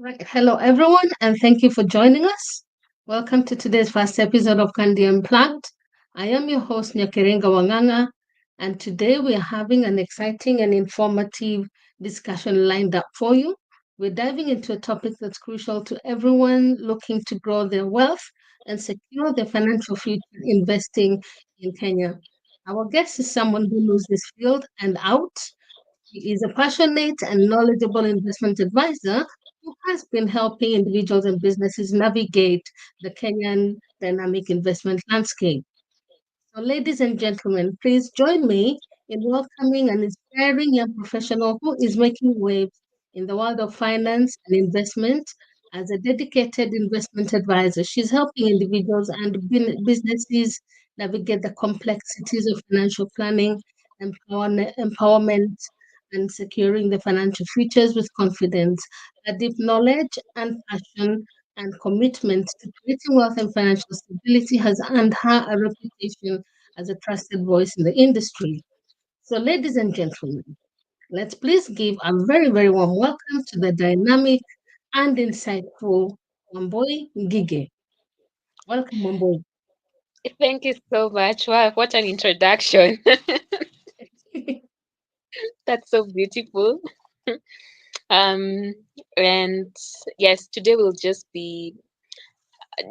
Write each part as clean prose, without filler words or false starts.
Right. Hello, everyone, and thank you for joining us. Welcome to today's first episode of Qande Unplugged. I am your host, Nyakiringa Nganga, and today we are having an exciting and informative discussion lined up for you. We're diving into a topic that's crucial to everyone looking to grow their wealth and secure their financial future investing in Kenya. Our guest is someone who knows this field and out. He is a passionate and knowledgeable investment advisor who has been helping individuals and businesses navigate the Kenyan dynamic investment landscape. So, ladies and gentlemen, please join me in welcoming an inspiring young professional who is making waves in the world of finance and investment as a dedicated investment advisor. She's helping individuals and businesses navigate the complexities of financial planning, empowerment, and securing the financial futures with confidence. Her deep knowledge and passion and commitment to creating wealth and financial stability has earned her a reputation as a trusted voice in the industry. So, ladies and gentlemen, let's please give a very, very warm welcome to the dynamic and insightful Wambui Ngigi. Welcome, Wambui. Thank you so much. Wow, what an introduction. That's so beautiful. Um, and yes, today we'll just be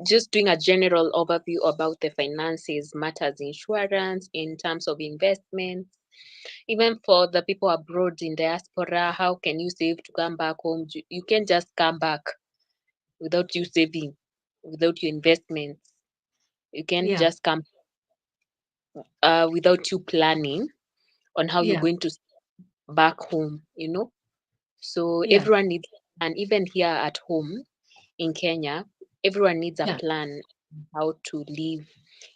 just doing a general overview about the finances, matters, insurance, in terms of investments. Even for the people abroad in diaspora, how can you save to come back home? You can't just come back without you saving, without your investments. You can't Yeah, just come without you planning on how you're yeah, going to back home. So yeah, everyone needs, and even here at home in Kenya, everyone needs a yeah, plan how to live,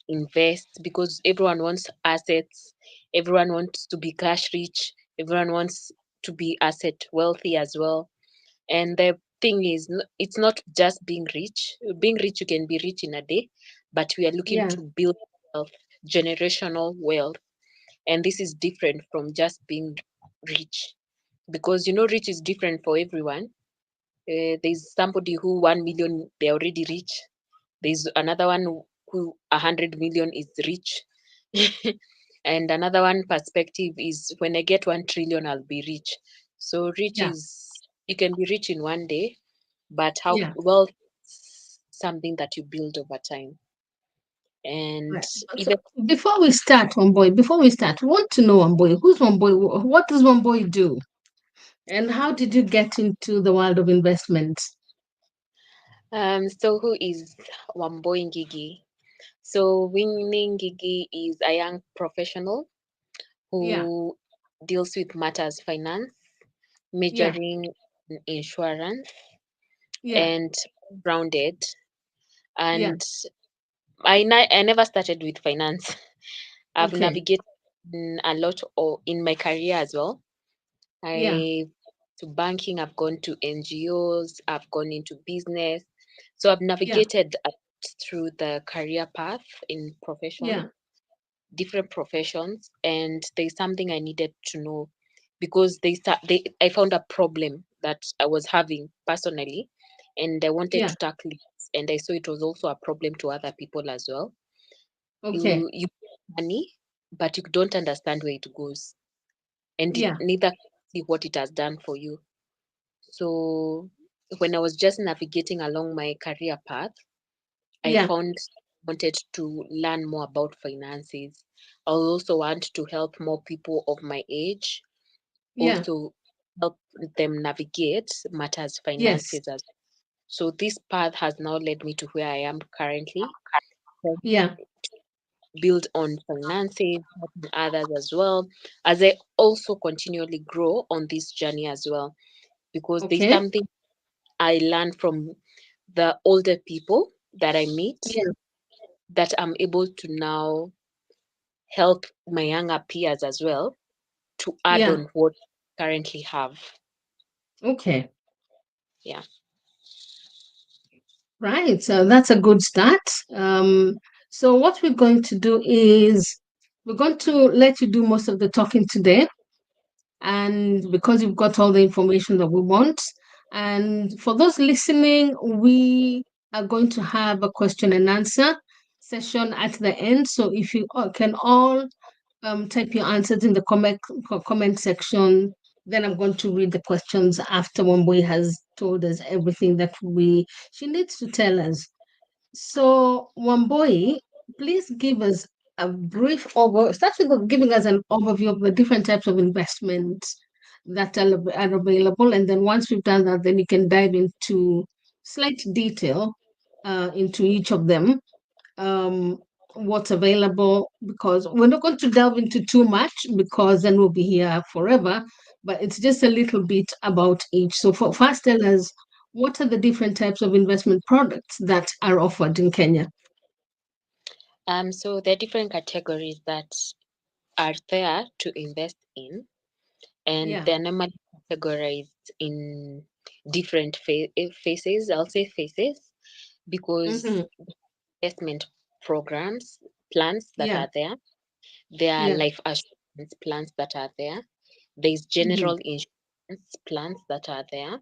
invest, because everyone wants assets, everyone wants to be cash rich, everyone wants to be asset wealthy as well. And the thing is, it's not just being rich. Being rich, you can be rich in a day, but we are looking yeah, to build wealth, generational wealth. And this is different from just being rich, because rich is different for everyone. There's somebody who 1 million, they're already rich. There's another one who 100 million is rich. And another one perspective is, when I get 1 trillion, I'll be rich. So rich yeah, is, you can be rich in one day, but how yeah. wealth is something that you build over time. And Right. So even before we start, Wambui, before we start, we want to know Wambui. Who's Wambui? What does Wambui do? And how did you get into the world of investments? so who is Wambui Ngigi? So Winning Gigi is a young professional Yeah, who deals with matters finance, yeah, majoring in insurance, yeah, and grounded. yeah. And I never started with finance. I've Okay. navigated a lot in my career as well. Yeah, I to banking, I've gone to NGOs, I've gone into business. So I've yeah, navigated through the career path in yeah, different professions, and there's something I needed to know, because they I found a problem that I was having personally, and I wanted yeah. to tackle it, and I saw it was also a problem to other people as well. Okay. You get money, but you don't understand where it goes, and Yeah, neither see what it has done for you. So when I was just navigating along my career path, I yeah, found wanted to learn more about finances. I also want to help more people of my age, yeah. also help them navigate matters Yes. finances as. So this path has now led me to where I am currently, Yeah. build on finances, helping others as well, as I also continually grow on this journey as well, because there's Okay. something I learn from the older people that I meet, Yeah. that I'm able to now help my younger peers as well to add Yeah. on what I currently have. Okay. Yeah. Right. So that's a good start. So what we're going to do is we're going to let you do most of the talking today. And because you've got all the information that we want, And for those listening, we are going to have a question and answer session at the end. So if you can all type your answers in the comment section, then I'm going to read the questions after Wambui has told us everything that we she needs to tell us. So, Wambui, please give us a brief start with giving us an overview of the different types of investments that are available. And then once we've done that, then you can dive into slight detail into each of them, um, what's available, because we're not going to delve into too much because then we'll be here forever, but it's just a little bit about each. So for first, tell us what are the different types of investment products that are offered in Kenya? So there are different categories that are there to invest in, and Yeah. they're normally categorized in different phases. I'll say phases because Mm-hmm. investment programs, plans that Yeah. are there. There are Yeah. life assurance plans that are there. There's Mm-hmm. general insurance plans that are there.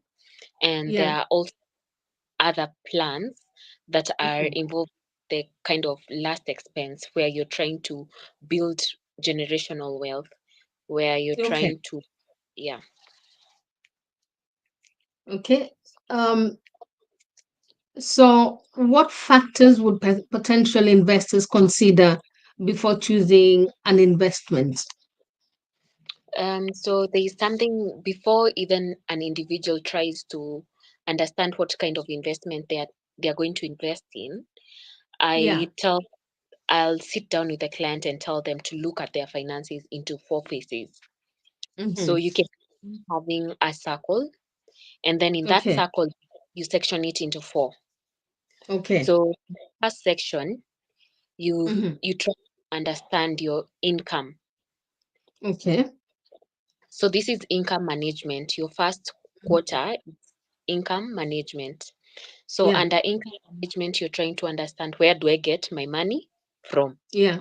And there Yeah. are also other plans that are Mm-hmm. involved the kind of last expense where you're trying to build generational wealth, where you're Okay. trying to, yeah. Okay. Um, so what factors would potential investors consider before choosing an investment? So there is something before even an individual tries to understand what kind of investment they are going to invest in. Yeah. I tell I'll sit down with the client and tell them to look at their finances into four phases. So Mm-hmm. you can having a circle, and then in that Okay. circle you section it into four. Okay. So first section, you Mm-hmm. you try to understand your income. Okay. So this is income management. Your first quarter is income management. So Yeah. under income management, you're trying to understand where do I get my money from. Yeah.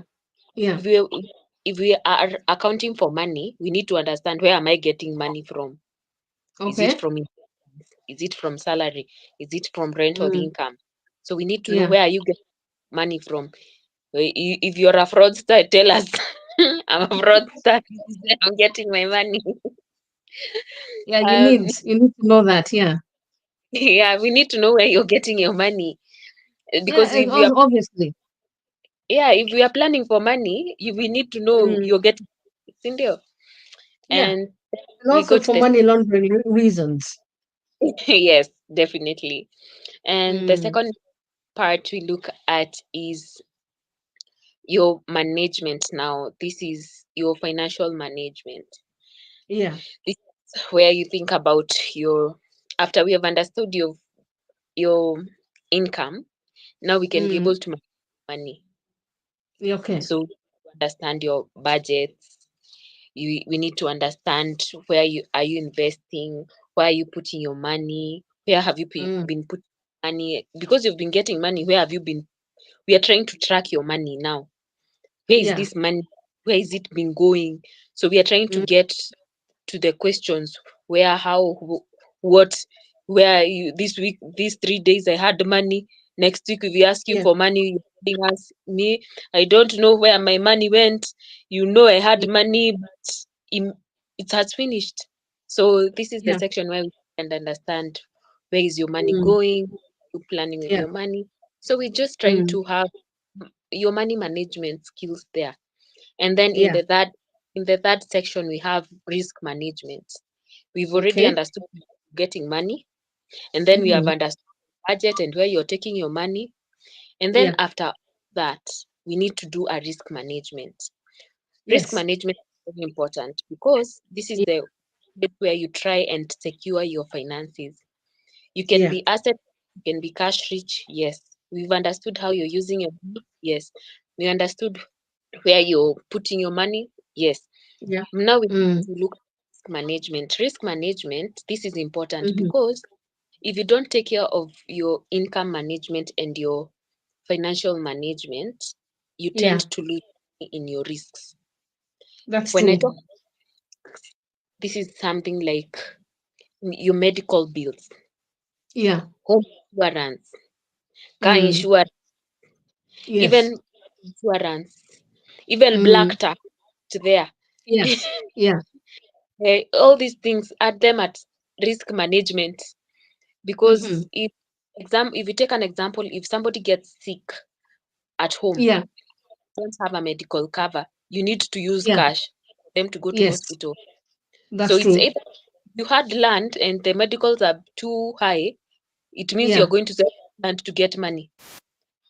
Yeah. If we if we are accounting for money, we need to understand where am I getting money from. Is it Okay. from is it from salary? Is it from rental Mm. income? So we need to know Yeah. where are you getting money from. If you're a fraudster, tell us. I'm a fraudster. I'm getting my money. Yeah. You Um, need you need to know that. Yeah. yeah, we need to know where you're getting your money. Yeah. Because if we are Obviously. if we are planning for money, we need to know Mm. you're getting it in there. Yeah. And And we also go to for the money laundering reasons. yes, definitely. And the Mm. second part we look at is your management now. This is your financial management. Yeah. This is where you think about your after we have understood your income, now we can be Mm. able to manage money. Yeah, okay. So understand your budgets. We need to understand where you are you investing, where are you putting your money, where have you Mm. been putting money because you've been getting money, where have you been we are trying to track your money now. Where is Yeah. this money? Where is it been going? So we are trying to Mm. get to the questions where, how, what, where are you this week, these 3 days I had money. Next week, if we ask you Yeah. for money, you're telling us, me, I don't know where my money went. You know, I had Yeah. money, but it has finished. So this is the Yeah. section where we can understand where is your money Mm. going, you planning with Yeah. your money. So we're just trying Mm. to have your money management skills there. And then Yeah. in the third section we have risk management. We've already Okay. understood getting money, and then we have Mm-hmm. understood budget and where you're taking your money. And then Yeah. after that, we need to do a risk management. Risk Yes. management is very important because this is Yeah. the bit where you try and secure your finances. You can Yeah. be asset, you can be cash rich. Yes. We've understood how you're using your money. Yes. We understood where you're putting your money. Yes. Yeah. Now we Mm. need to look at risk management. Risk management, this is important Mm-hmm. because if you don't take care of your income management and your financial management, you tend Yeah. to lose in your risks. That's When I true. talk, this is something like your medical bills, Yeah. home insurance, car Mm. insurance, Yes. even insurance, even Mm. black tax there. Yes. Yeah. All these things add them at risk management, Mm-hmm. because if you take an example, if somebody gets sick at home, Yeah. don't have a medical cover, you need to use Yeah. cash for them to go to Yes. hospital. So That's it's true. either you had land and the medicals are too high, it means you're Yeah. going to sell land to get money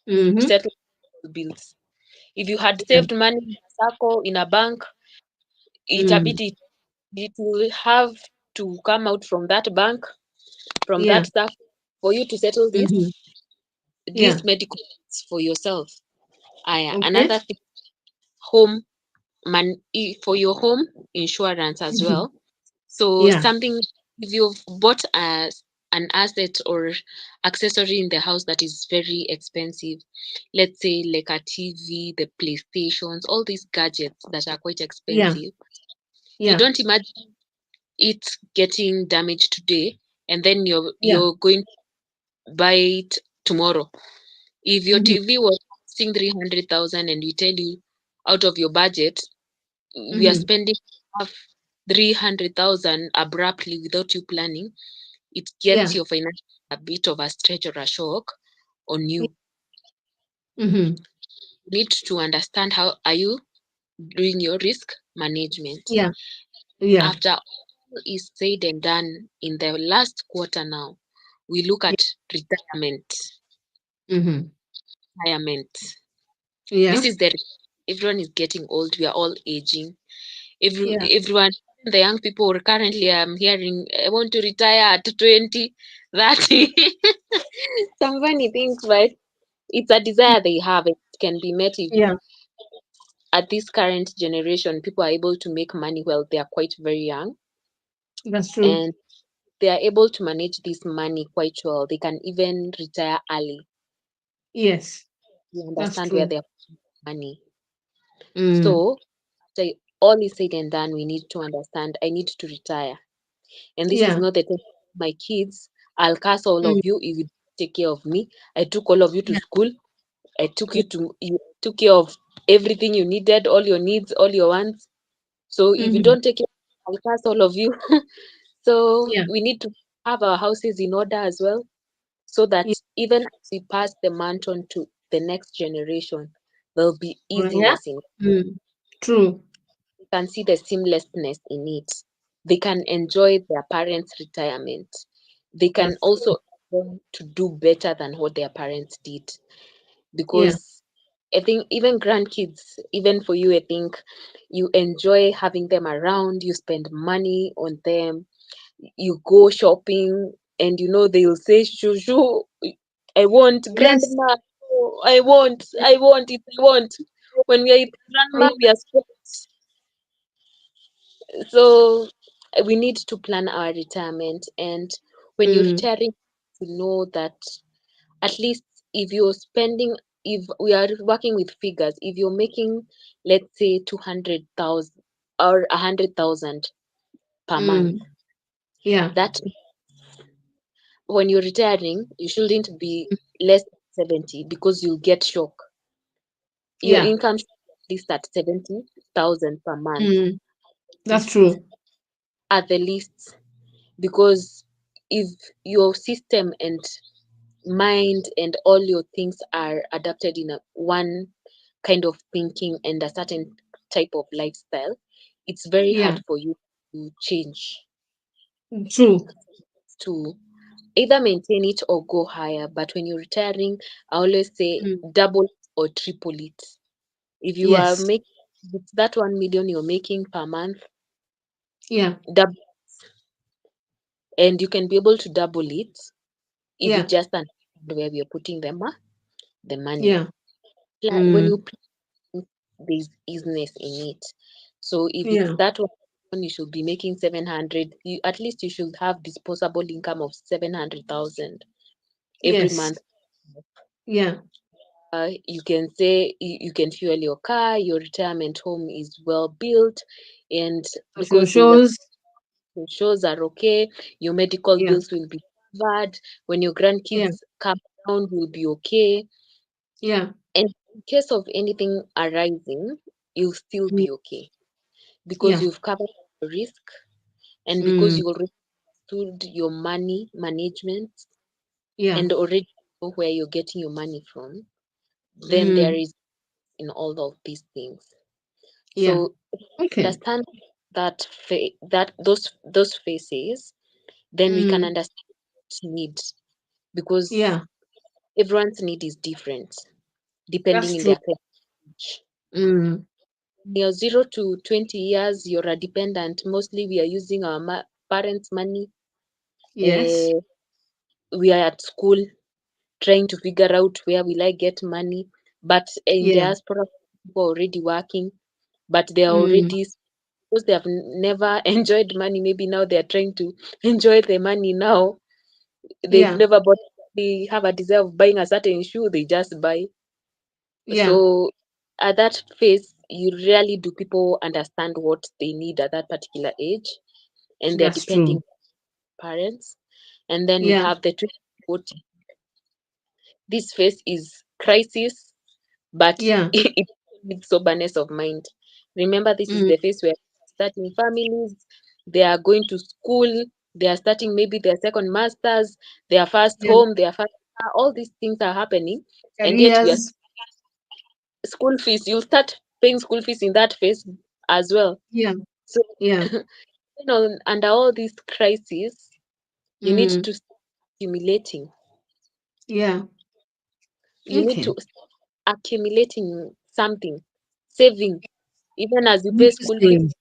to Mm-hmm. settle bills. If you had Yeah. saved money in a circle in a bank, Mm. itabidi it will have to come out from that bank, from Yeah. that circle, for you to settle Mm-hmm. Yeah. these medical bills for yourself. Okay. Another thing, home for your home insurance as Mm-hmm. well. So Yeah. something, if you've bought an asset or accessory in the house that is very expensive, let's say like a TV, the PlayStations, all these gadgets that are quite Yeah. expensive, you Yeah. don't imagine it getting damaged today and then Yeah. you're going to buy it tomorrow. If your Mm-hmm. TV was costing 300,000 and we tell you out of your budget we are Mm-hmm. spending half 300,000 abruptly without you planning, it gets Yeah. your financial a bit of a stretch or a shock on Yeah. you. Mm-hmm. You need to understand how are you doing your risk management. Yeah. Yeah. After all is said and done in the last quarter now, we look Yeah. at retirement. Mm-hmm. Retirement. This Yeah. is the everyone is getting old. We are all aging. Yeah. Everyone, the young people currently, I'm hearing, I want to retire at 20, 30. Some funny things, but it's a desire they have. It can be met if Yeah. at this current generation, people are able to make money while they are quite very young, That's true. and they are able to manage this money quite well. They can even retire early. Yes. You That's understand where true. their money. Mm. So, after all is said and done, we need to understand I need to retire. And this is Yeah. not the time my kids. I'll curse all of Mm. you if you don't take care of me. I took all of you to Yeah. school. I took you took care of everything you needed, all your needs, all your wants. So if you Mm-hmm. don't take care, I'll curse all of you. So Yeah. we need to have our houses in order as well, so that Yeah. even as we pass the mantle to the next generation, there'll be Yeah. easiness in it. Mm. True. They can see the seamlessness in it. They can enjoy their parents' retirement. They can That's true. also learn to do better than what their parents did. Yeah. Because I think even grandkids, even for you, I think you enjoy having them around, you spend money on them, you go shopping, and they'll say, Shushu, I want Yes. grandma, oh, I want it, I want. When we are with grandma, True. we are stressed. So we need to plan our retirement, and when you're Mm. retiring, to know that at least if you're spending, if we are working with figures, if you're making, let's say, 200,000 or 100,000 per month, Mm. Yeah. that when you're retiring you shouldn't be less than 70, because you'll get shock. Your Yeah. income should be at least at 70,000 per month, Mm. That's true. at the least, because if your system and mind and all your things are adapted in a one kind of thinking and a certain type of lifestyle, it's very hard Yeah. for you to change, True. to either maintain it or go higher. But when you're retiring, I always say Mm. double or triple it. If you are Yes. making that 1 million you're making per month, Yeah. double, and you can be able to double it if you Yeah. just understand where you're putting the money. Yeah. When Mm. you plan, there's easiness in it. So if it's Yeah. that one, you should be making 700. At least you should have disposable income of 700,000 every Yes. month. Yeah. You can say you can fuel your car, your retirement home is well built, and Of your because there's a shows. shows are okay, your medical Yeah. bills will be covered, when your Yeah. grandkids come around will be okay. Yeah. And in case of anything arising, you'll still Mm, be okay because yeah. you've covered the risk and because Mm, you already understood your money management yeah. and already know where you're getting your money from, then there Mm, is in all of these things. yeah. So if you Okay. understand that those phases, then we can Mm, understand need because yeah. everyone's need is different depending That's in true. their age. Mm, You're 0 to 20 years, you're a dependent. Mostly we are using our parents' money. yes. Uh, we are at school trying to figure out where will I get money. But in Yeah. diaspora, people are already working, but they are Mm, already because they have never enjoyed money. Maybe now they are trying to enjoy the money now. They've yeah. never bought. They have a desire of buying a certain shoe. They just buy. Yeah. So at that phase, you rarely do people understand what they need at that particular age, and they're That's depending true. on parents. And then we Yeah. have the 2040. This phase is crisis, but Yeah. it needs soberness of mind. Remember, this is Mm, the phase where starting families, they are going to school, they are starting maybe their second masters, their first yeah. home, their first car, all these things are happening, and yet we are Careers. school fees. You start paying school fees in that phase as well. Yeah. So, Yeah. under all these crises, you need Mm, to start accumulating. yeah. You need to Okay. start accumulating something, saving. Even as you pay school fees, Interesting.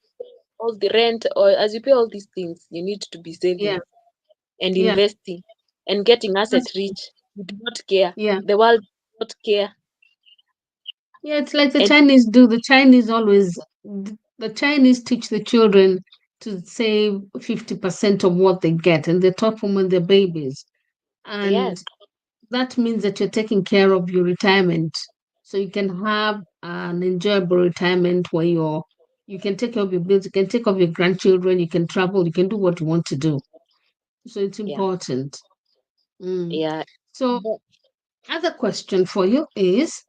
all the rent, or as you pay all these things, you need to be Yeah. saving and Yeah. investing and getting asset That's true. rich. You do not care. Yeah. The world does not care. Yeah. It's like the And Chinese do. The Chinese teach the children to save 50% of what they get, and they taught from when they're babies. And yes, that means that you're taking care of your retirement. So you can have an enjoyable retirement where you can take care of your bills, you can take care of your grandchildren, you can travel, you can do what you want to do. So it's yeah, important. Mm. yeah. So other question for you is,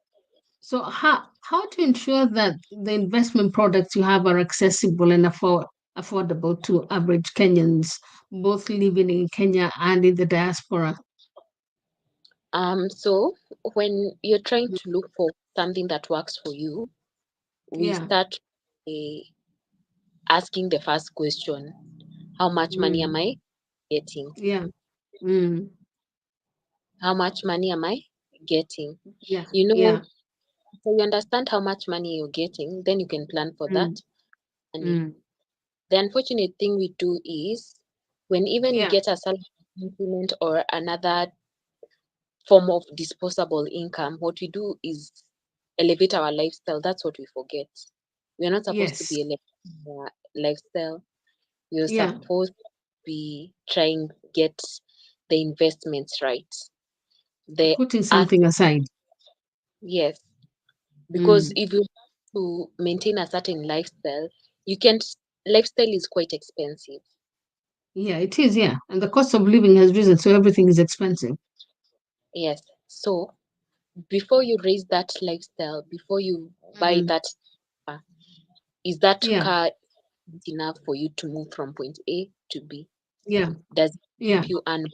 so how to ensure that the investment products you have are accessible and affordable to average Kenyans, both living in Kenya and in the diaspora? So when you're trying Mm. to look for something that works for you, we Yeah. start uh, asking the first question: how much money am Mm. I getting? Yeah. Mm. How much money am I getting? Yeah. You know, Yeah. so you understand how much money you're getting, then you can plan for that Mm. money. Mm. The unfortunate thing we do is when even we Yeah. get a salary increment or another form of disposable income, what we do is elevate our lifestyle. That's what we forget. We are not supposed to Yes. be elevating our lifestyle. We are Yeah. supposed to be trying to get the investments right. The Putting ask something aside. yes, because Mm. if you want to maintain a certain lifestyle, you can't. Lifestyle is quite expensive. Yeah, it is. Yeah. And the cost of living has risen, so everything is expensive. Yes. So before you raise that lifestyle, before you buy Mm. that car, is that Yeah. car enough for you to move from point A to B? Yeah. Does it Yeah. help you and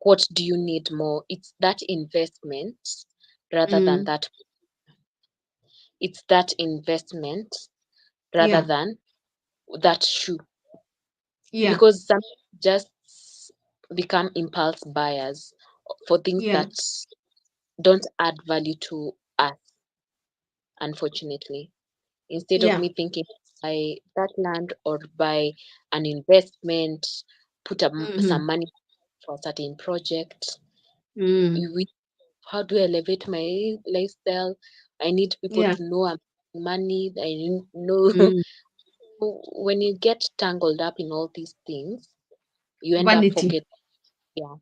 what do you need more? It's that investment rather than Mm. that. It's that investment rather Yeah. than that shoe. Yeah. Because some just become impulse buyers for things Yeah. that don't add value to us, unfortunately. Instead of Yeah. me thinking buy that land or buy an investment, put Mm-hmm. some money for a certain project. Mm. We, how do I elevate my lifestyle? I need people Yeah. to know I'm making money. I need know Mm. when you get tangled up in all these things, you end up Vanity. forgetting. Yeah,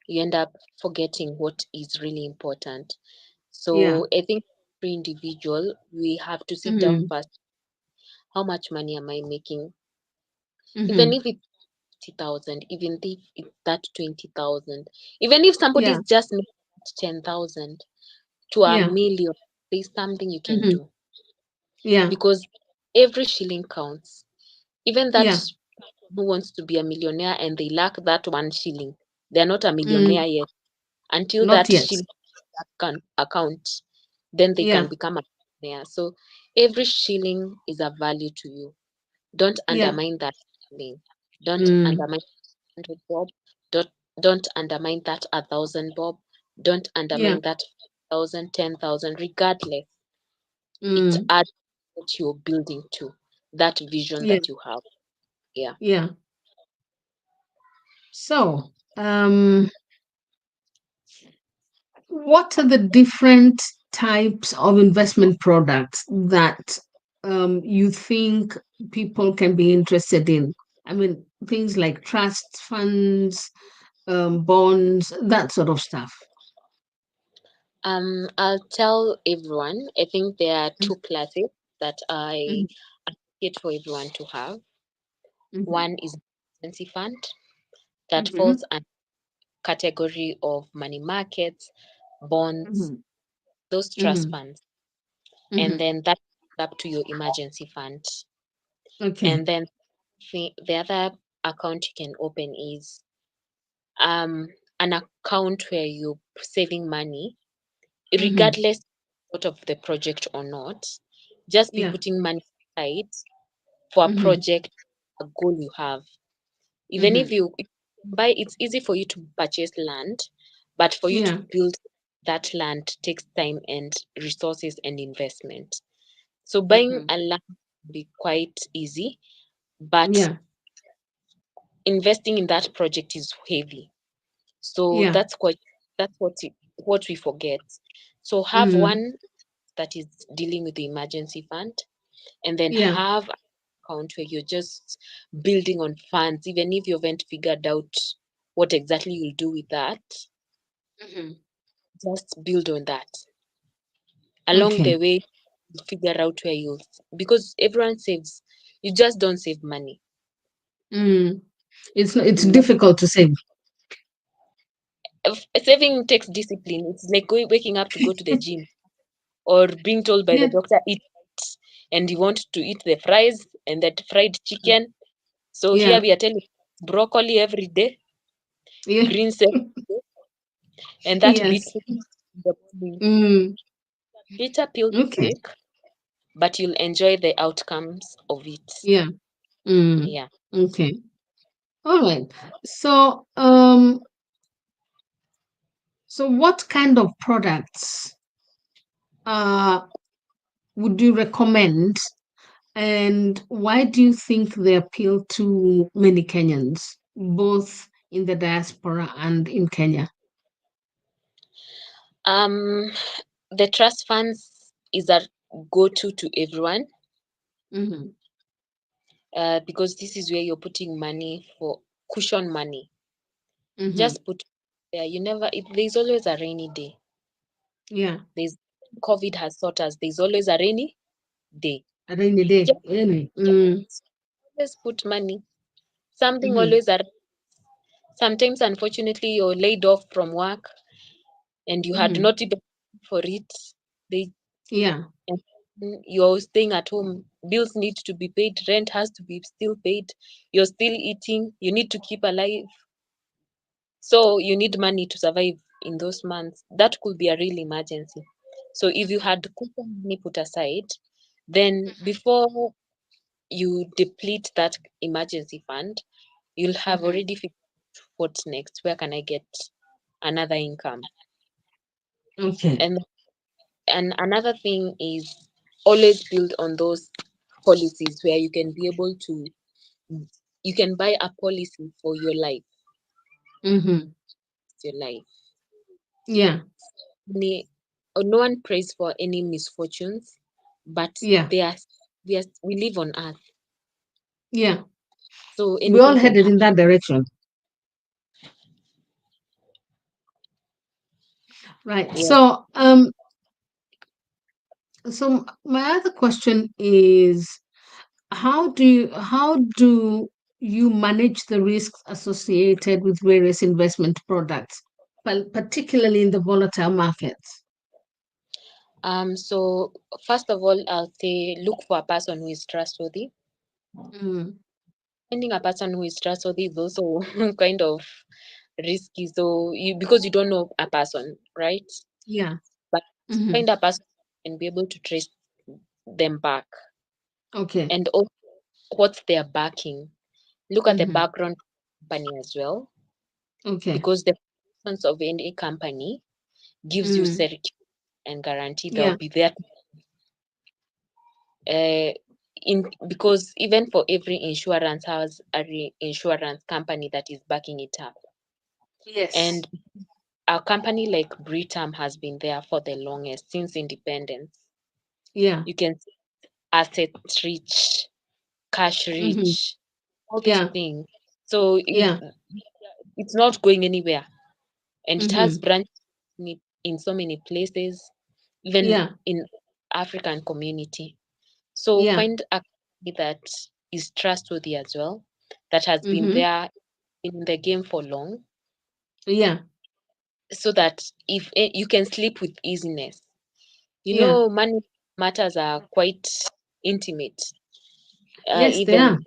you end up forgetting what is really important. Yeah. So I think for individual, we have to sit down Mm. first. How much money am I making? even Mm-hmm. if it's 50,000, even if it's that 20,000, even if Yeah. somebody's just making 10,000 to a Yeah. million, there's something you can Mm-hmm. do, Yeah. because every shilling counts. Even that Yeah. person who wants to be a millionaire and they lack that 1 shilling, they're not a millionaire Mm, yet. Until not that yet. shilling account, then they can Yeah. become a millionaire. So every shilling is a value to you. Don't Yeah. undermine that shilling. Don't Mm, undermine 100 bob. Don't undermine that 1,000 bob. Don't yeah. undermine that 1,000, 10,000. Regardless, it Mm, adds what you're building to that vision yeah. that you have. Yeah. Yeah. So, um, what are the different types of investment products that you think people can be interested in? I mean, things like trust funds, bonds, that sort of stuff. I'll tell everyone. I think there are two classes that I Mm-hmm. advocate for everyone to have. Mm-hmm. One is emergency fund that Mm-hmm. falls under category of money markets, bonds, Mm-hmm. those trust Mm-hmm. funds, and Mm-hmm. then that up to your emergency fund. Okay. And then the other account you can open is um an account where you're saving money, Mm-hmm. regardless sort of the project or not. Just be Yeah. putting money aside for a Mm-hmm. project, a goal you have. Even Mm-hmm. if you buy, it's easy for you to purchase land, but for you to Yeah. build that land takes time and resources and investment. So buying Mm-hmm. a land will be quite easy, but Yeah. investing in that project is heavy. So Yeah. what we forget. So have Mm. one that is dealing with the emergency fund, and then Yeah. have an account where you're just building on funds, even if you haven't figured out what exactly you'll do with that. Mm-hmm. Just build on that. Along Okay. the way, you figure out where you'll, because everyone saves. You just don't save money. Mm. It's You know, difficult to say. saving takes discipline. It's like waking up to go to the gym, or being told by the Yeah. doctor eat right, and you want to eat the fries and that fried chicken. So here Yeah. we are telling broccoli every day, Yeah. greens every day, and that Yes. beats in the morning. Mm. Bitter pill to Okay. take, but you'll enjoy the outcomes of it. Yeah. Mm. Yeah. Okay. All right. So, what kind of products uh would you recommend, and why do you think they appeal to many Kenyans, both in the diaspora and in Kenya? Um, the trust funds is a go-to to everyone, Mm-hmm. because this is where you're putting money for cushion money. Mm-hmm. Just put there. You never. There's always a rainy day. Yeah. There's COVID has taught us there's always a rainy day. A rainy day. Just, Anyway. Mm. just always put money. Something Mm-hmm. always are. Sometimes, unfortunately, you're laid off from work and you had Mm-hmm. not even for it. They Yeah. and you're staying at home. Bills need to be paid. Rent has to be still paid. You're still eating. You need to keep alive. So you need money to survive in those months. That could be a real emergency. So if you had cushion money put aside, then before you deplete that emergency fund, you'll have Mm-hmm. already figured out what's next. Where can I get another income? Okay. And another thing is always build on those policies where you can be able to, you can buy a policy for your life. Mm-hmm. Your life. Yeah. Any, no one prays for any misfortunes, but Yeah. we live on earth, Yeah. so We all anything can headed happen. in that direction. Right. Yeah. So my other question is, how do you manage the risks associated with various investment products, particularly in the volatile markets? So first of all, I'll say look for a person who is trustworthy. Mm, Finding a person who is trustworthy is also kind of risky. So you because you don't know a person, right? yeah. But Hmm. find a person and be able to trace them back. Okay. And also what's their backing. Look at the Hmm. background company as well, Okay. because the presence of any company gives you Mm, security and guarantee they'll yeah. be there. Uh, in because even for every insurance has a insurance company that is backing it up, Yes. and a company like Britam has been there for the longest since independence. Yeah. You can see asset rich, cash Hmm. rich, all these Yeah. things. So Yeah. it's not going anywhere, and it has Hmm. branches in so many places, even Yeah. in African community. So Yeah. find a company that is trustworthy as well, that has been Hmm. there in the game for long, Yeah. so that if you can sleep with easiness. Yeah. Money matters are quite intimate. Yes, they Even are.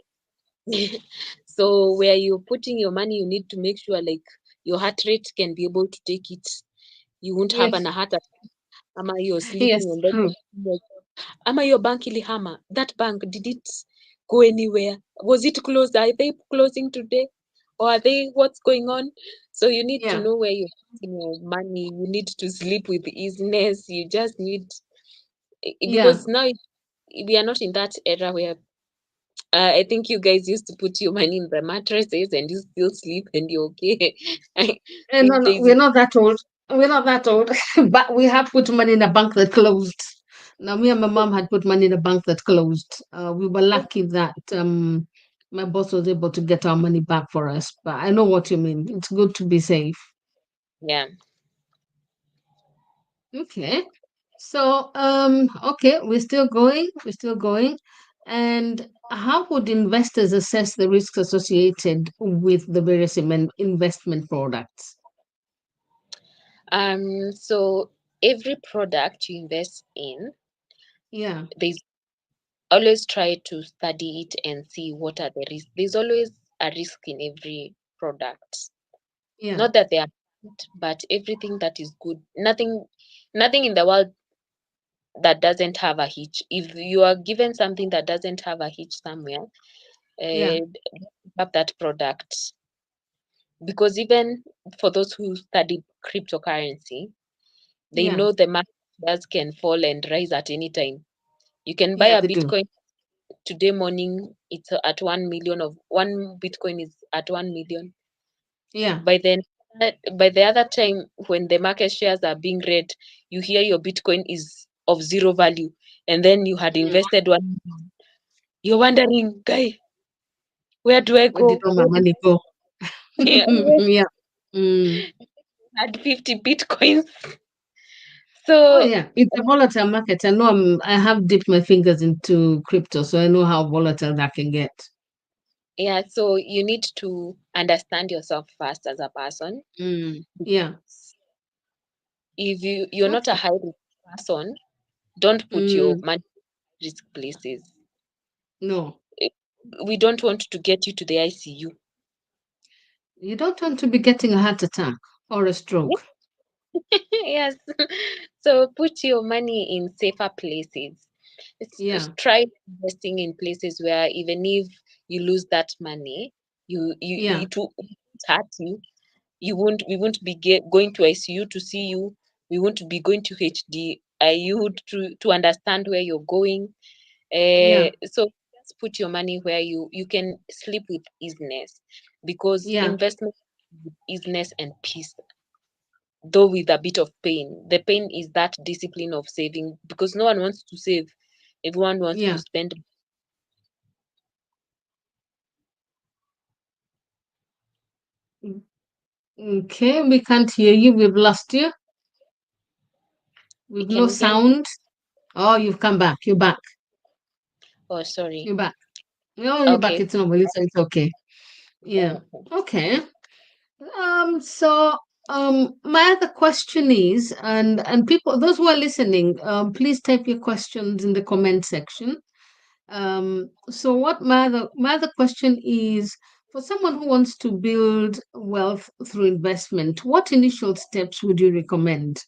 so, where you're putting your money, you need to make sure like your heart rate can be able to take it. You won't have Yes. an heart attack. Ama you're Yes, sleeping and then true. ama your bank ilihama. That bank, did it go anywhere? Was it closed? Are they closing today? Or are they what's going on? So you need to Yeah. know where you're putting your money. You need to sleep with easiness. You just need Yeah. because now we are not in that era where I think you guys used to put your money in the mattresses and you still sleep and you're okay. No, These no, days, we're not that old. We're not that old, but we have put money in a bank that closed. Now, me and my mom had put money in a bank that closed. We were lucky that my boss was able to get our money back for us. But I know what you mean. It's good to be safe. yeah. Okay. So, okay, we're still going. We're still going. And how would investors assess the risks associated with the various investment products? So every product you invest in, Yeah. there's always try to study it and see what are the risks. There's always a risk in every product. Yeah. Not that they are bad, but everything that is good, nothing in the world that doesn't have a hitch. If you are given something that doesn't have a hitch somewhere, Yeah. have that product. Because even for those who study cryptocurrency, they Yeah. know the markets can fall and rise at any time. You can buy Yeah, a they do. Bitcoin today morning, it's at 1 million, of one Bitcoin is at 1 million. Yeah. By then by the other time when the market shares are being read, you hear your Bitcoin is of zero value, and then you had Mm. invested 1 million. You're wondering, guy, where do I Where did go? all my money go? Where Yeah. Mm. had 50 Bitcoins. Oh So yeah, it's a volatile market. I know I have dipped my fingers into crypto, so I know how volatile that can get. yeah, so you need to understand yourself first as a person. Mm. Yeah. If you're not a Okay. high risk person, don't put your Mm. money in risk places. No, Eh, we don't want to get you to the ICU. you don't want to be getting a heart attack or a stroke. Yes. So put your money in safer places. Yeah. Try investing in places where even if you lose that money, Yeah. it won't hurt you. We won't be going to ICU to see you. We won't be going to HDIU to understand where you're going. Yeah. So just put your money where you can sleep with easiness, because Yeah. investment with easiness and peace, though with a bit of pain. The pain is that discipline of saving, because no one wants to save. Everyone wants to Yeah. spend. Mm. Okay, we can't hear you. We've lost you. We've Can no you hear me? sound. Oh, you've come back. You're back. Oh, sorry. You're back. No, you're back. Okay. It's normal. It's okay. Yeah. Okay. So my other question is, and people, those who are listening, please type your questions in the comment section. So what my other question is, for someone who wants to build wealth through investment, what initial steps would you recommend?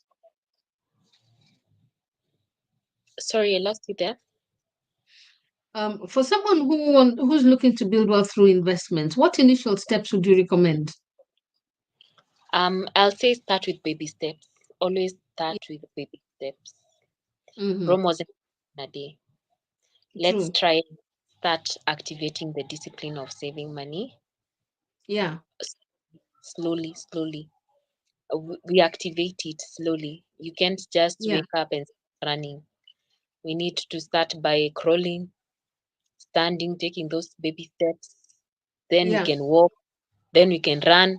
Sorry, I lost you there. For someone who's looking to build wealth through investments, what initial steps would you recommend? I'll say start with baby steps. Always start with baby steps. Mm-hmm. Rome wasn't in a day. Let's True. try and start activating the discipline of saving money Yeah. s- slowly, slowly. We activate it slowly. You can't just Yeah. wake up and start running. We need to start by crawling, standing, taking those baby steps. Then we Yeah. can walk, then we can run,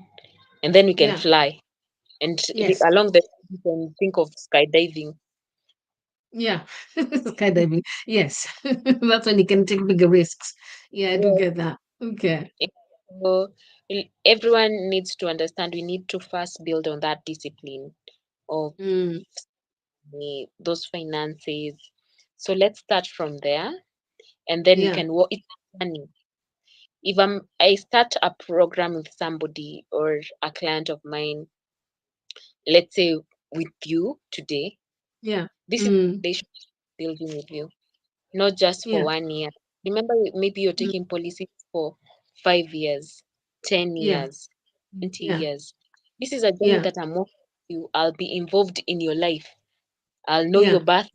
and then we can Yeah. fly. And Yes. along the way, you can think of skydiving. Yeah. Skydiving. Yes. That's when you can take bigger risks. Yeah, I do Yes. get that. Okay. So everyone needs to understand we need to first build on that discipline of Mm. those finances. So let's start from there, and then we Yeah. can work. It's money. If I start a program with somebody or a client of mine, let's say with you today, Yeah. this is Mm. relationship building with you, not just for Yeah. 1 year. Remember, maybe you're Mm. taking policies for 5 years, 10 Yeah. years, 20 Yeah. years. This is a journey Yeah. that I'm working with you. I'll be involved in your life. I'll know your Yeah. birth.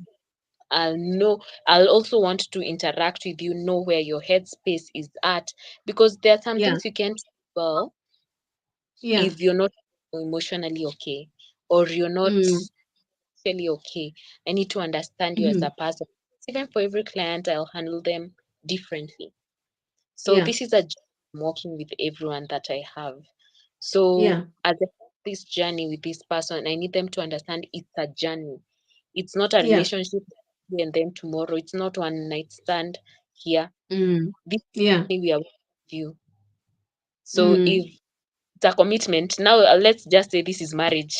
I'll know. I'll also want to interact with you, know where your headspace is at, because there are some Yeah. things you can't do well Yeah. if you're not emotionally okay or you're not Mm. really okay. I need to understand you as Hmm. a person. Even for every client, I'll handle them differently. So Yeah. this is a journey I'm working with everyone that I have. So Yeah. as I have this journey with this person, I need them to understand it's a journey. It's not a Yeah. relationship and then tomorrow. It's not one night stand here. Mm. This Yeah. journey we are with you. So Mm. if it's a commitment, now let's just say this is marriage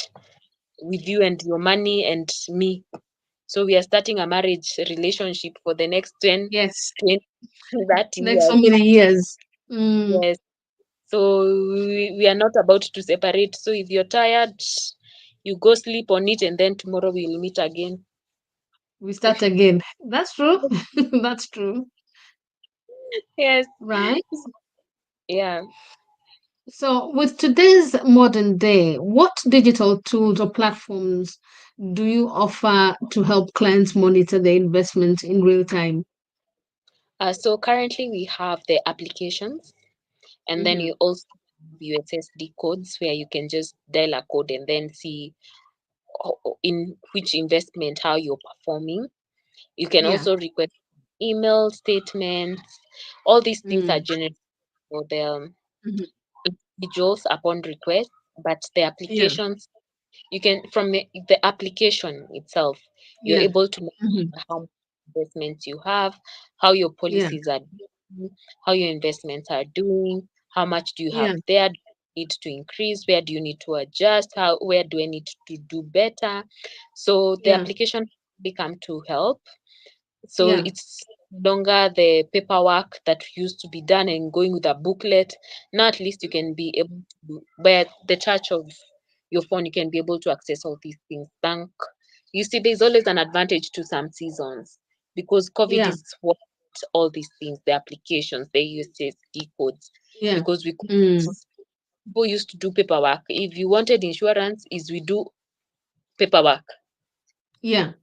with you and your money and me. So we are starting a marriage relationship for the next 10, Yes. 20, 30 Next so years. many years. Mm. Yes. So we are not about to separate. So if you're tired, you go sleep on it and then tomorrow we'll meet again. We start again. That's true. That's true. Yes. Right. Yeah. So, with today's modern day, what digital tools or platforms do you offer to help clients monitor their investments in real time? So currently we have the applications and then Mm-hmm. you also have USSD codes where you can just dial a code and then see in which investment how you're performing. You can Yeah. also request email statements. All these things are Mm. generated for the Mm-hmm. individuals upon request, but the Yeah. applications you can from the application itself, you're Yeah. able to Mm-hmm. monitor how much investments you have, how your Yeah. policies are doing, how your investments are doing, how much do you have Yeah. there, do you need to increase, where do you need to adjust, how where do I need to do better. So the Yeah. application become to help. So Yeah. it's no longer the paperwork that used to be done and going with a booklet. Now at least you can be able to, by the touch of your phone, you can be able to access all these things. Bank, you see, there's always an advantage to some seasons because COVID Yeah. is what all these things, the applications, the USSD codes, Yeah. because Mm. people used to do paperwork. If you wanted insurance, is we do paperwork. Yeah.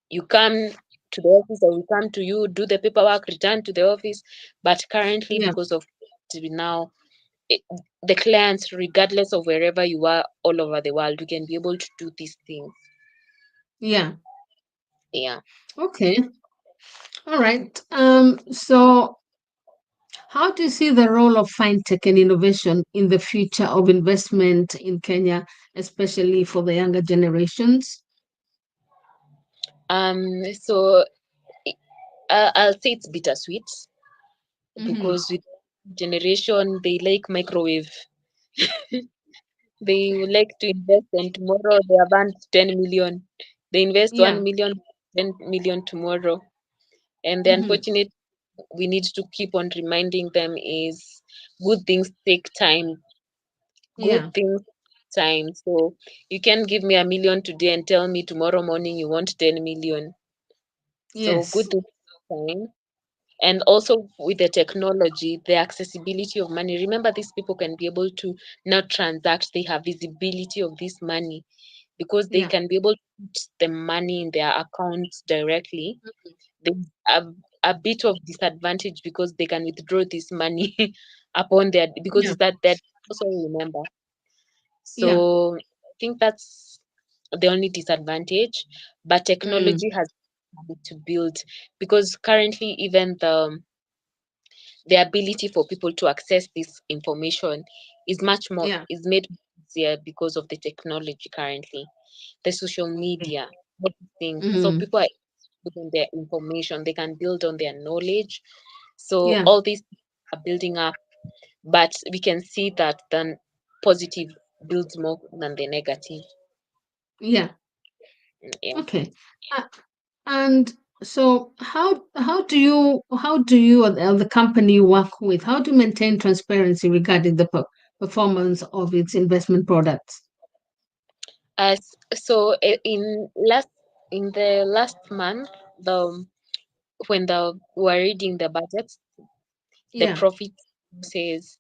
You come to the office or we come to you, do the paperwork, return to the office. But currently, Yeah. because of now, it, the clients, regardless of wherever you are all over the world, you can be able to do these things. Yeah. Yeah. Okay. All right. So how do you see the role of fintech and innovation in the future of investment in Kenya, especially for the younger generations? So I'll say it's bittersweet Mm-hmm. because we generation, they like microwave. They would like to invest, and tomorrow they have earned 10 million. They invest Yeah. 1 million, 10 million tomorrow. And the Mm-hmm. unfortunate we need to keep on reminding them is good things take time. Good Yeah. things take time. So you can give me a million today and tell me tomorrow morning you want 10 million. So good Yes. things take time. And also with the technology, the accessibility of money. Remember, these people can be able to now transact. They have visibility of this money because they Yeah. can be able to put the money in their accounts directly. There's a bit of disadvantage because they can withdraw this money upon their, because Yeah. it's that also remember. Yeah. So I think that's the only disadvantage, but Mm. technology has to build, because currently even the ability for people to access this information is much more Yeah. is made easier because of the technology currently, the social Okay. media, all these things. So Mm. people are putting their information, they can build on their knowledge. So Yeah. all these are building up, but we can see that the positive builds more than the negative. Yeah. Yeah. Okay. Uh, and so how do you or the company you work with, how do you maintain transparency regarding the performance of its investment products? As so in the last month, the when the we're reading the budgets, the Yeah. profit says,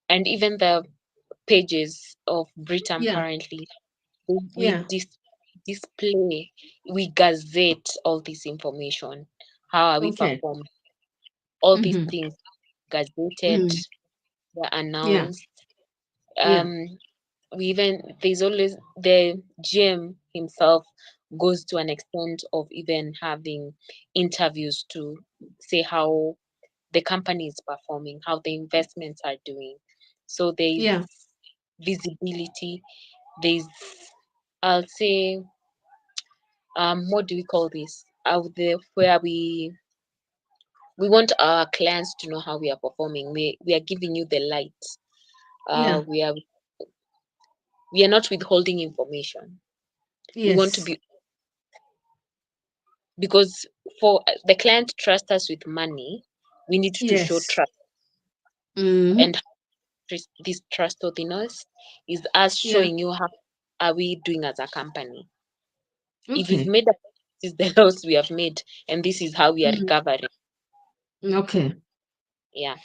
and even the pages of Britam Yeah. currently, we Yeah. display, we gazette all this information. How are we Okay. performing? All these Mm-hmm. things gazetted, Mm. were Yeah. announced. Yeah. Um, we even there's always the GM himself goes to an extent of even having interviews to say how the company is performing, how the investments are doing. So there's Yeah. visibility. There's, I'll say, what do we call this? Out there where we want our clients to know how we are performing. We are giving you the light. Yeah. We are not withholding information. We want to Yes. be, because for the client to trust us with money, we need to show Yes. trust. Mm-hmm. And this trustworthiness is us Yeah. showing you how are we doing as a company. If we've Okay. made a, this is the loss we have made, and this is how we are Mm. recovering. Okay. Yeah.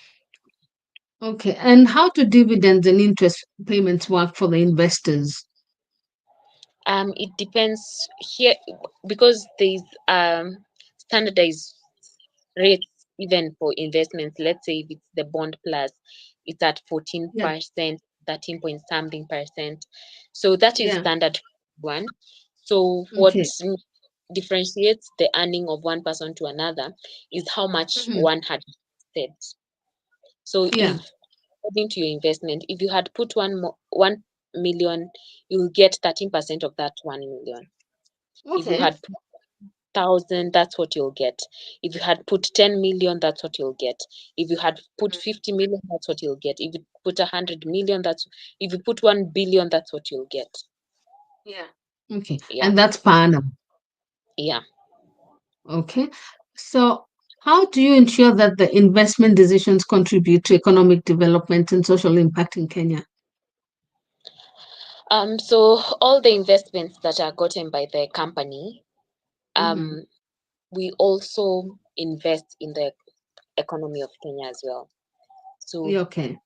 Okay. And how do dividends and interest payments work for the investors? It depends here, because there's standardized rates even for investments. Let's say if it's the bond plus, it's at Yeah. 14%, 13 point something percent. So that is Yeah. standard one. So what Okay. differentiates the earning of one person to another is how much Mm-hmm. one had said. So Yeah. if, according to your investment, if you had put 1 million, you'll get 13% of that 1 million. If you Okay. had put thousand, that's what you'll get. If you had put 10 million, that's what you'll get. If you had put 50 million, that's what you'll get. If you put 100 million, that's, if you put 1 billion, that's what you'll get. Yeah. Okay. Yeah. And that's per annum. Yeah. Okay. So, how do you ensure that the investment decisions contribute to economic development and social impact in Kenya? So all the investments that are gotten by the company, Mm-hmm. um, we also invest in the economy of Kenya as well. So Yeah, okay.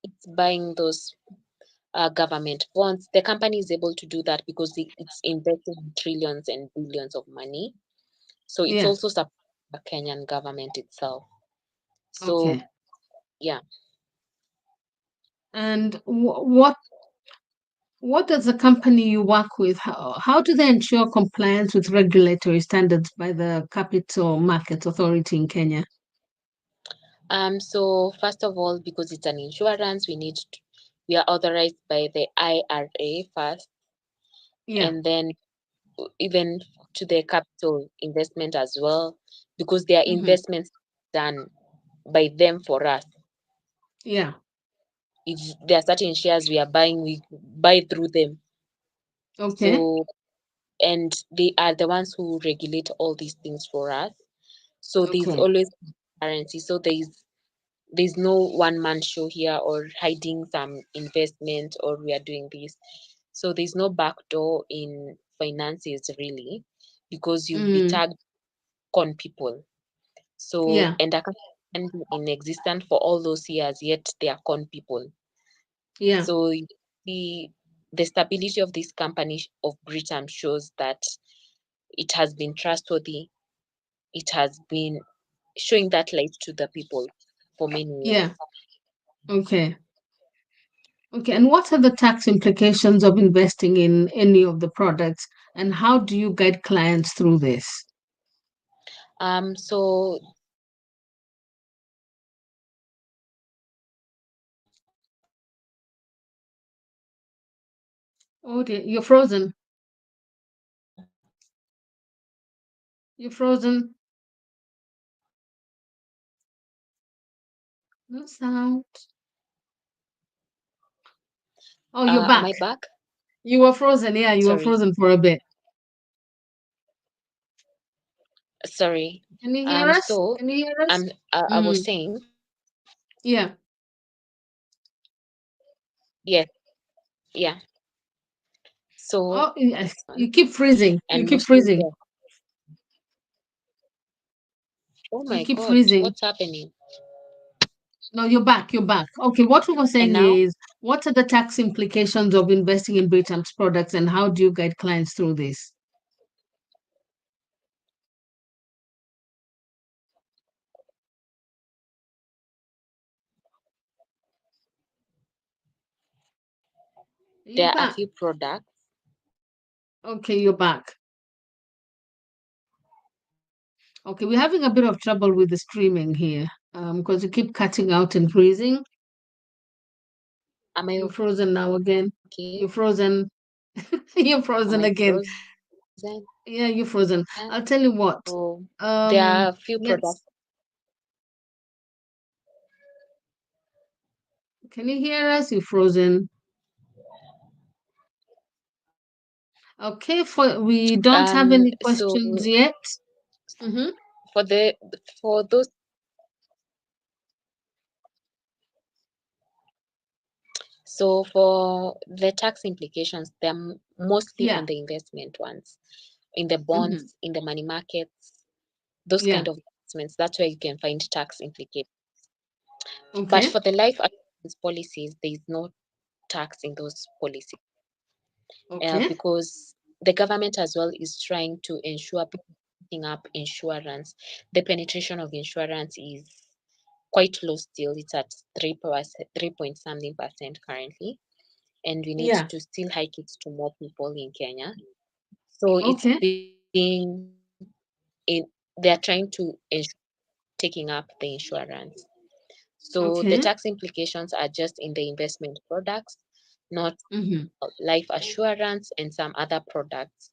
it's buying those government bonds. The company is able to do that because it's investing in trillions and billions of money. So it's Yeah. also supporting the Kenyan government itself. So Okay. yeah. And what does the company you work with, how do they ensure compliance with regulatory standards by the Capital Markets Authority in Kenya? So first of all, because it's an insurance, we are authorized by the IRA first, Yeah. and then even to the capital investment as well, because their Mm-hmm. investments done by them for us. Yeah. If there are certain shares we are buying, we buy through them. Okay. So, and they are the ones who regulate all these things for us. So there's Okay. always transparency. So there's no one man show here or hiding some investment or we are doing this. So there's no backdoor in finances really, because you'll be Mm. tagged con people. So Yeah. and account can be in existence for all those years, yet they are con people. Yeah. So the the stability of this company of Britain shows that it has been trustworthy. It has been showing that light to the people for many years. Yeah. Okay. Okay. And what are the tax implications of investing in any of the products, and how do you guide clients through this? So there are a few products that Oh dear, you're frozen. You're frozen. No sound. Oh, you're am back. I back? You were frozen. Yeah, you were Sorry, frozen for a bit. sorry. Can you hear us? So Can you hear us? I was Mm. saying, Yeah. yes, yeah. So Oh, yes. one, You keep freezing. You and keep mostly freezing. the, oh You my keep God, freezing. what's happening? No, you're back. You're back. Okay, what we were And saying now, is, what are the tax implications of investing in Britam's products, and how do you guide clients through this? You're there are a back. few products. Okay, you're back. Okay, we're having a bit of trouble with the streaming here, because you keep cutting out and freezing. Am I You're okay? frozen now again. You're frozen. You're Am I frozen again. frozen? Yeah, you're frozen. I'll tell you what. So there are a Um, few products. let's. Can you hear us? You're frozen. Okay, for we don't have any So questions yet. Mm-hmm. for the for those, so for the tax implications, they're mostly Yeah. on the investment ones, in the Mm-hmm. bonds, in the money markets, those Yeah. kind of investments. That's where you can find tax implications. But Okay. for the life assurance policies, there is no tax in those policies, Okay. because the government as well is trying to ensure people picking up insurance. The penetration of insurance is quite low still. It's at 3%, 3 point something percent currently, and we need Yeah. to still hike it to more people in Kenya. So it's Okay. being in, they are trying to ensure taking up the insurance. So the tax Okay. implications are just in the investment products, not Mm-hmm. life assurance and some other products.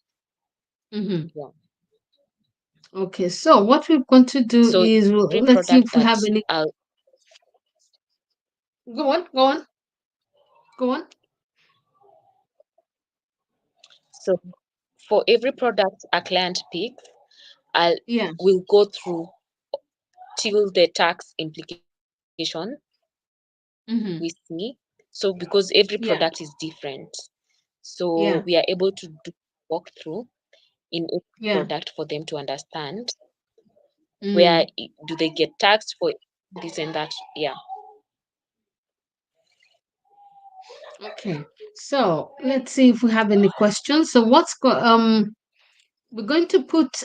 Mm-hmm. Yeah. Okay. So what we're going to do So is every let's see product if we that have any. I'll Go on. Go on. Go on. so for every product a client picks, I'll Yeah. will go through till the tax implication we Mm-hmm. see. So because every product Yeah. is different, so we Yeah. are able to do walk through in every Yeah. product for them to understand where Mm. do they get taxed for this and that. Yeah. Okay. So let's see if we have any questions. So we're going to put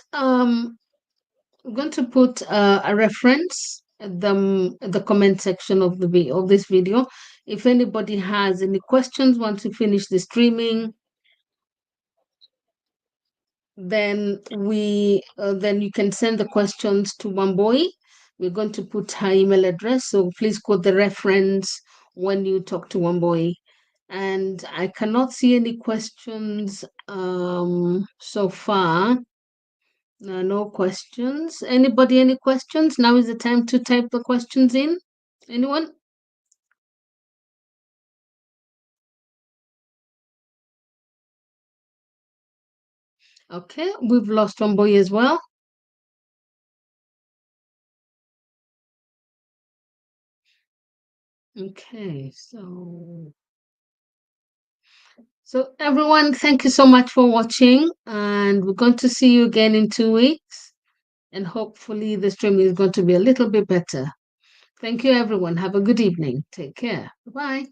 a reference at the comment section of of this video. If anybody has any questions once we finish the streaming, then you can send the questions to Wambui. We're going to put her email address, so please quote the reference when you talk to Wambui. And I cannot see any questions so far. No questions. Anybody, any questions? Now is the time to type the questions in. Anyone? Okay, we've lost Wambui as well. Okay, so everyone, thank you so much for watching, and we're going to see you again in 2 weeks, and hopefully the stream is going to be a little bit better. Thank you, everyone. Have a good evening. Take care. Bye.